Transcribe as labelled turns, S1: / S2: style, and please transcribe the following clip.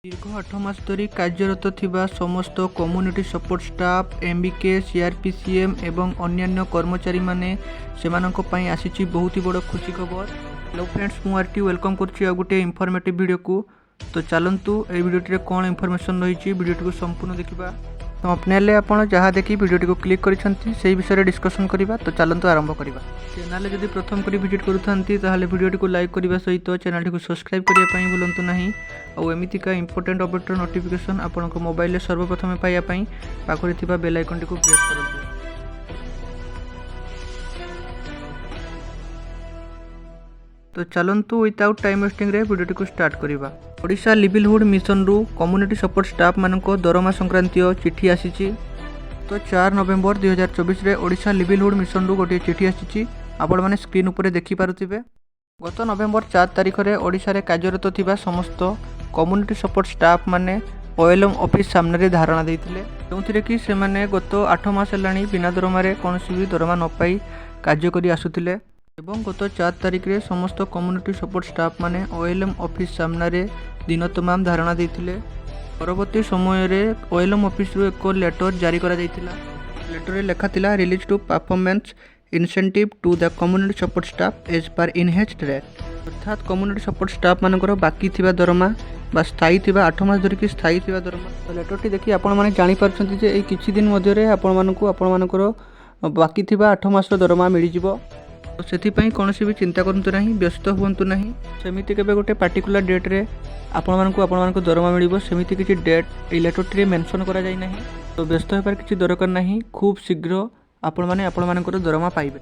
S1: दीर्घ 8 मास धरी कार्यरत थिबा समस्त कम्युनिटी सपोर्ट स्टाफ एमबीके सीआरपीसीएम एवं अन्यान्य कर्मचारी माने सेमानंको पई आसीची बहुत ही बड़ खुशी खबर। हेलो फ्रेंड्स, मु आरटी वेलकम करछि आ गुटे इनफॉर्मेटिव वीडियो को। तो चलंतु ए वीडियोटी रे कोन इनफॉरमेशन रहिछि वीडियोटी को संपूर्ण देखिबा। तो अपने आपण जहाँ देखी वीडियोटी को क्लिक करिसंती सेही विषय डिस्कशन करिबा। तो चलंतु आरंभ करिबा। चैनल जदि प्रथम करी विजिट करूथांती ताहाले वीडियोटी को लाइक करिबा सहित चैनल को सब्सक्राइब करिया पई भूलंतु नाही। और एमितिका इंपोर्टेंट अपडेट नोटिफिकेशन आपनक मोबाइल रे सर्वप्रथम पाइया पई पाखरे थिबा बेल आइकन को प्रेस करंतु। तो चलंतु विदाउट टाइम वेस्टिंग रे वीडियोटी को स्टार्ट करिबा। ओडिशा लिवलीहुड मिशन रु कम्युनिटी सपोर्ट स्टाफ मानको दरमा संक्रांतीय चिठी आसीची। तो 4 नवेम्बर 2024 रे ओडिशा लिवलीहुड मिशन रु गोटे चिठी आसीची। आपण माने स्क्रीन ऊपर देखि पारुथिबे। गत नवेम्बर 4 तारिख रे ओडिशा रे कार्यरत थिबा समस्त कम्युनिटी सपोर्ट स्टाफ माने ओएलएम ऑफिस सामने रे धारणा देइथिले, जोंथिरे कि से माने गत 8 मास हेलाणी बिना दरमा रे कोनोसी भी दरमा न पाई कार्य करी आसुथिले। एवं गत 4 तारिख रे समस्त कम्युनिटी सपोर्ट स्टाफ माने ओएलएम ऑफिस सामने रे दिन तमाम धारणा देइथिले। परवर्ती समय रे ओएलएम ऑफिस रो एक लेटर जारी करा जाइतिला। लेटर रे लेखा थिला release to performance incentive to the community support staff as per enhanced rate, अर्थात कम्युनिटी सपोर्ट स्टाफ मानकर बाकी थिबा दरमा बा स्थायी थिबा 8 मास धरिकी स्थायी थिबा दरमा। तो लेटरटी देखि आपण माने जानि परछंती जे एई किछि दिन मध्ये रे आपण मानकर बाकी थिबा 8 मास रो दरमा मिलि जिवो। तो से कौन भी चिंता करूँ ना, व्यस्त हूँ ना। सेमती केवे गोटे पार्टिकुलर डेट रे आपण दरमा मिल सेमती किसी डेट ये लेटरटी मेंशन करा जाय नहीं। तो व्यस्त होबार किसी दरकार नहीं, खूब शीघ्र आपण माने दरमा पाइबे।